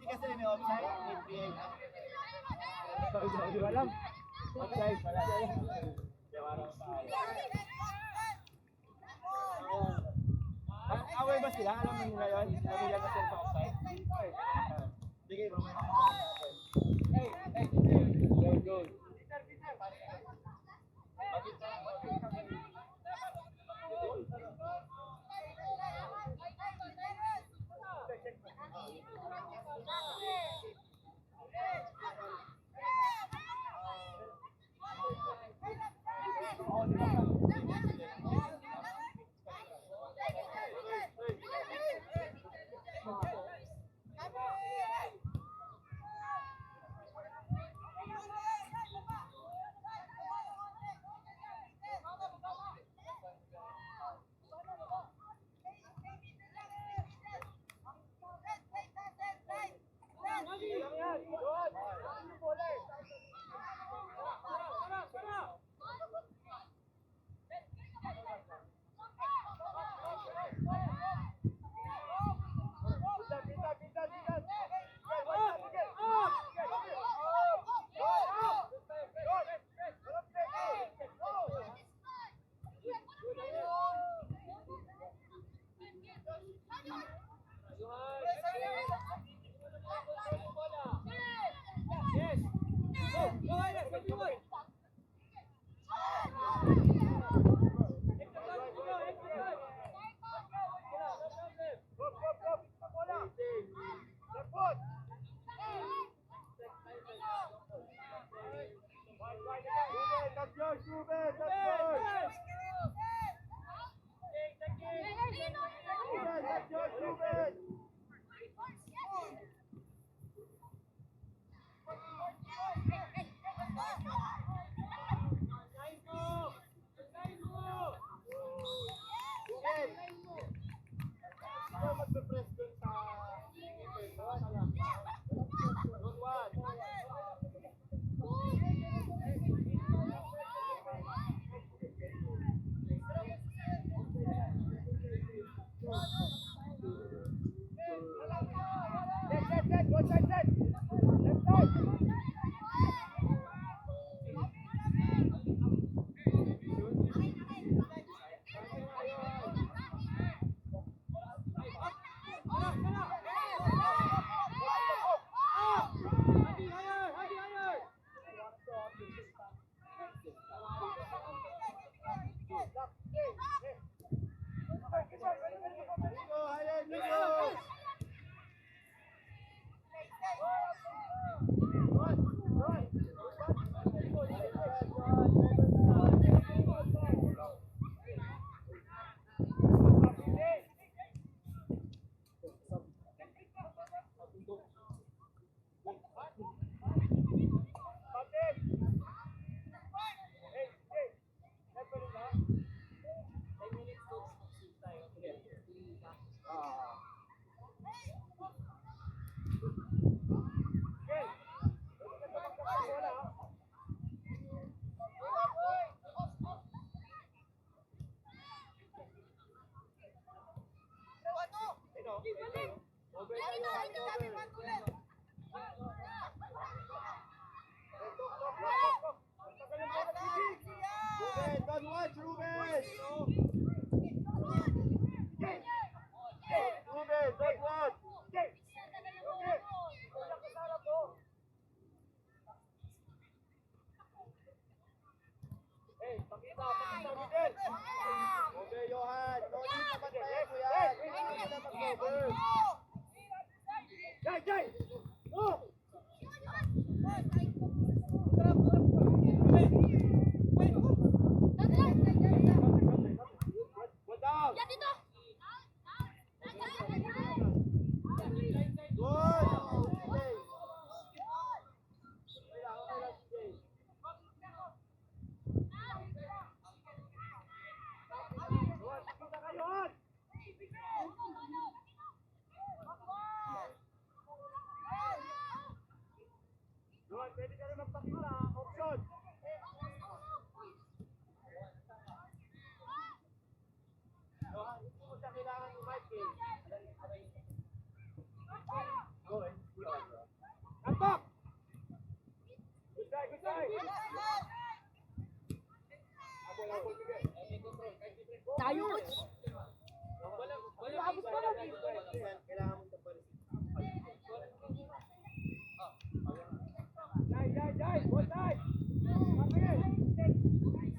50 kasi may offside, 58. Hindi ko alam. Offside pala. Away ba sila? Alam mo nila yun? Nabila na sila sa offside? Sige, mamaya. Go. Pwede ka rin magpakita, option. Hindi mo siya kailangan ni Mike. Go, Antok! Good side, good side! Abol, sige. Tayo, coach. Abot pa lang. Kailangan mo taparin. Jai, both side! Come in! Wait.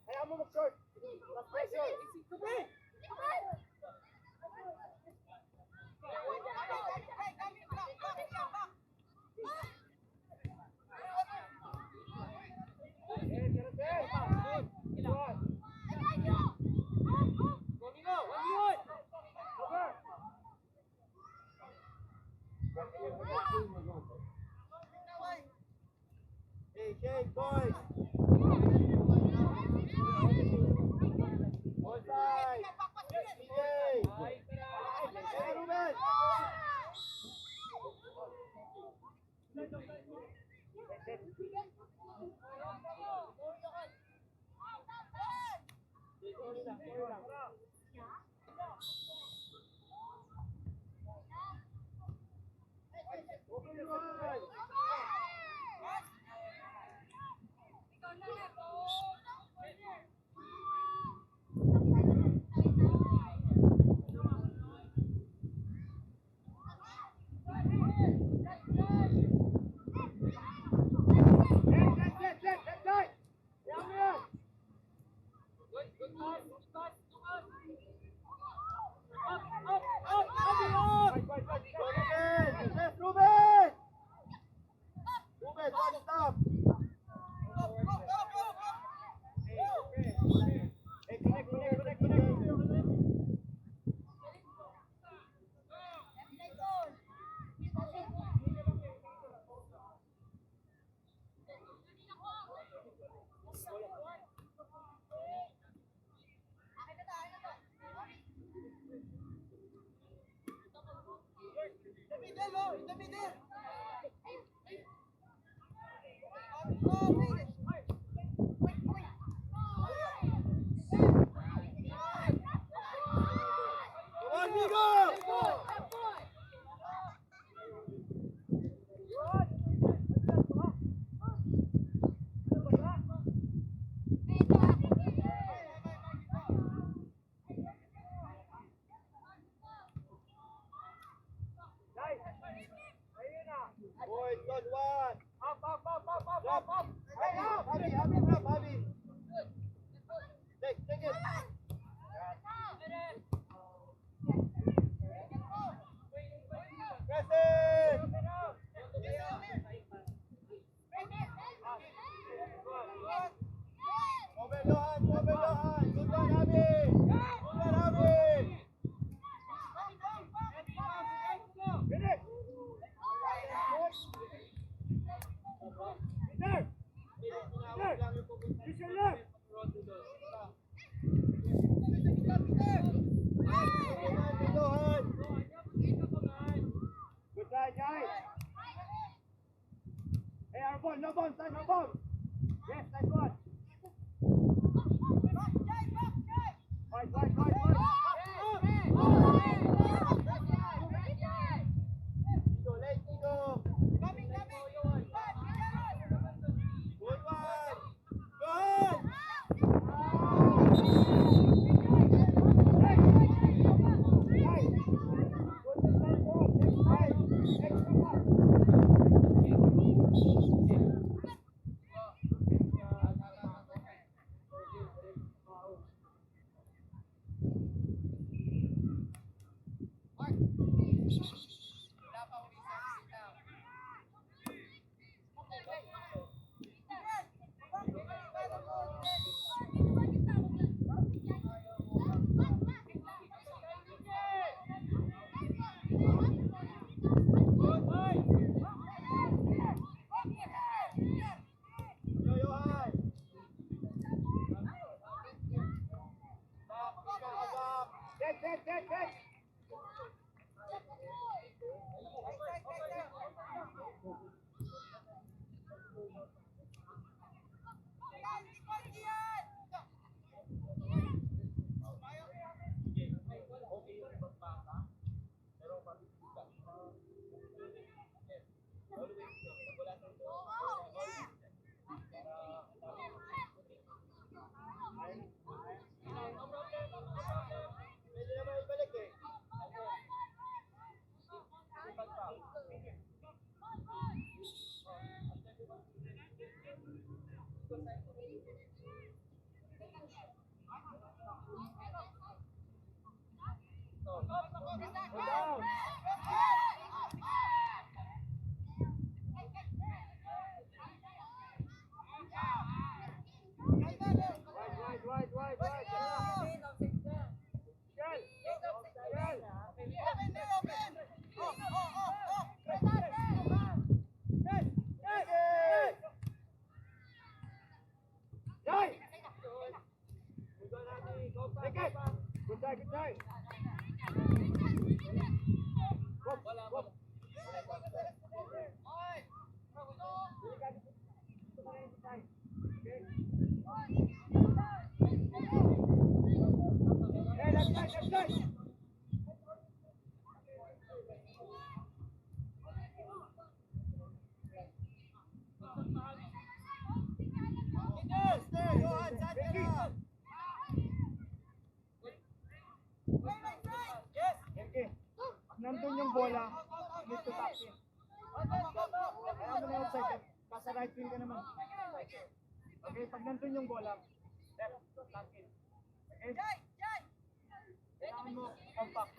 Hayaan mo mag-short. Last pressure. Hey, shake, boys. One side. PJ. Hey, Ruben. Ruben! Ruben, stop! Hey, connect. Come on, Nico! Boys, good one. Drop. Abby, drop, Abby. Take it. Press it. Open Johan. Good one, Abby. Finish! Use your left! Good try, guys! Hey, our ball, no ball, side, no ball! Yes, nice one! Fight! Nico. Good one. Good. Pwede naman ibalik eh. Down. Wide. Good try. Hey, that's nice. Okay. Pag nandun yung bola, need to tap in. Kaya mo na yung outside, nasa right wing ka naman. Okay, pag nandun yung bola, left, tap in. Okay? Kailangan mo, compact.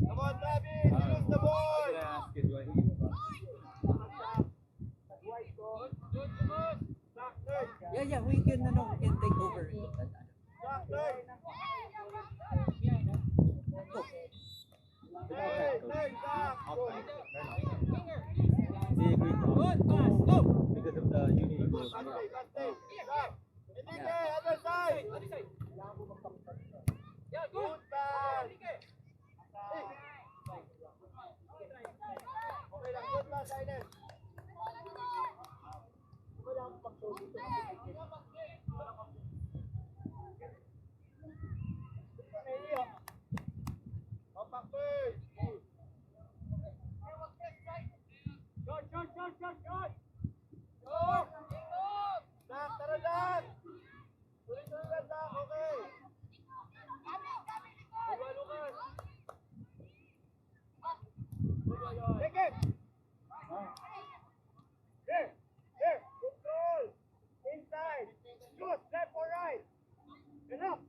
Come on, Travis, lose the ball. Yeah, we can take over. They agree because of the union goals. Other side. Good pass. Okay lang, good pass, Aiden. Compact first. Dak, tara Dak. Tuloy-tuloy lang, Dak, okay. Luka, Lucas. Take it. Here. Control. Inside. Shoot, left or right. Enough.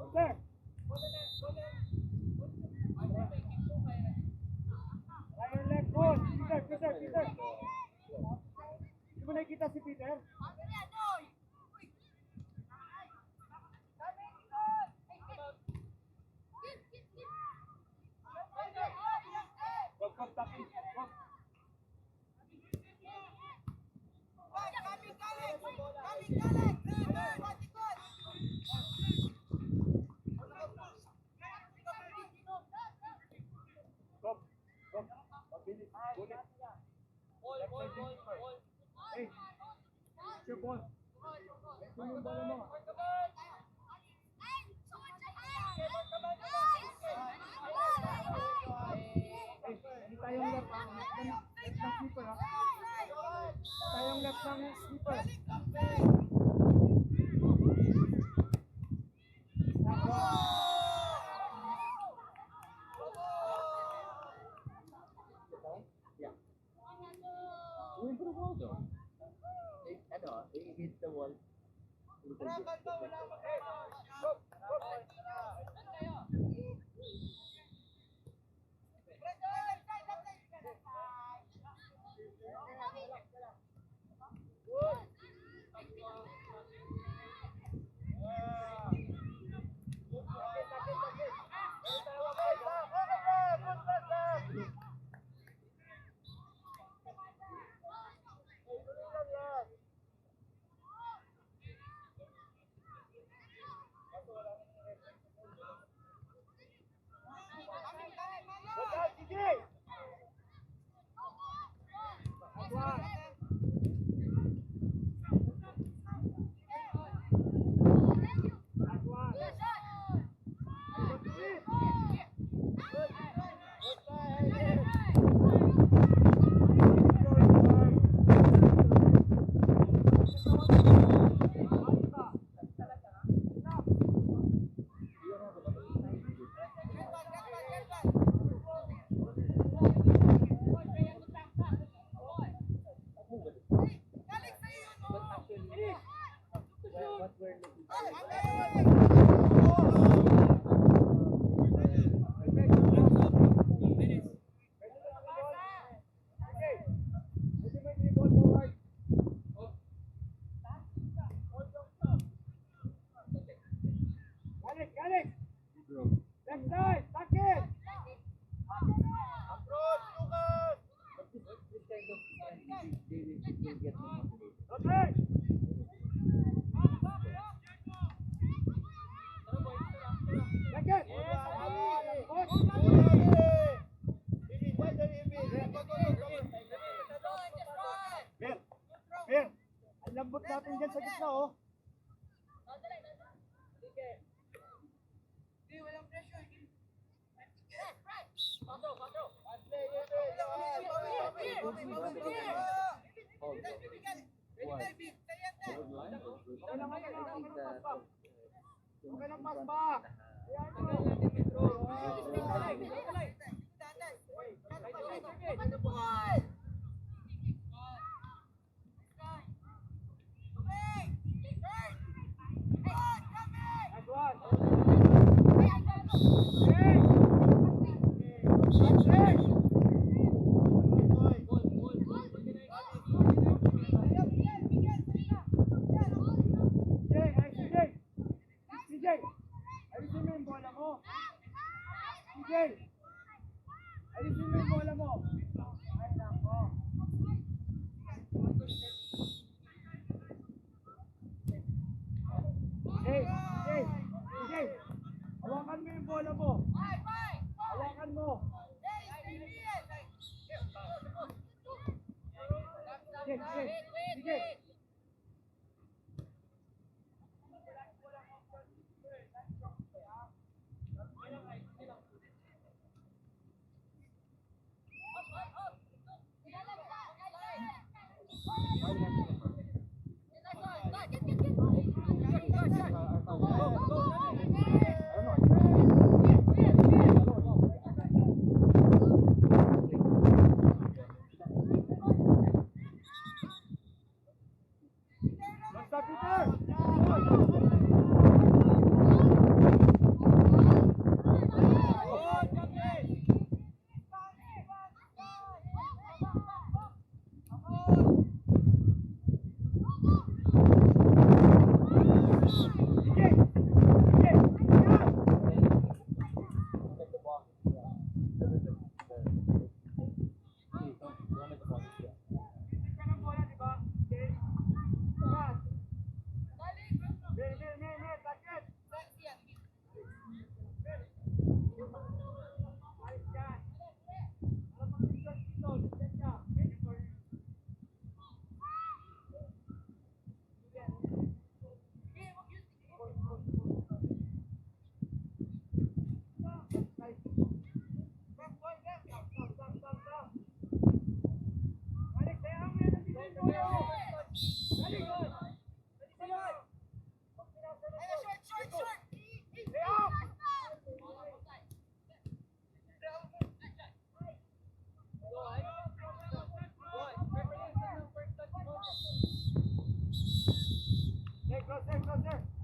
There. Iron leg, good. Peter. Hindi mo nakikita si Peter? Go, tap in. Go. Ayusin mo yung bola mo. Hindi tayong left ha. Left ng keeper ha. Tayong left ng keeper. Going for the wall though. It hit the wall. Little bit. Lambot natin dyan sa gitna, oh. Okay lang, pass back. Hawakan mo yung bola mo. Hawakan mo. Sige. Closer, closer.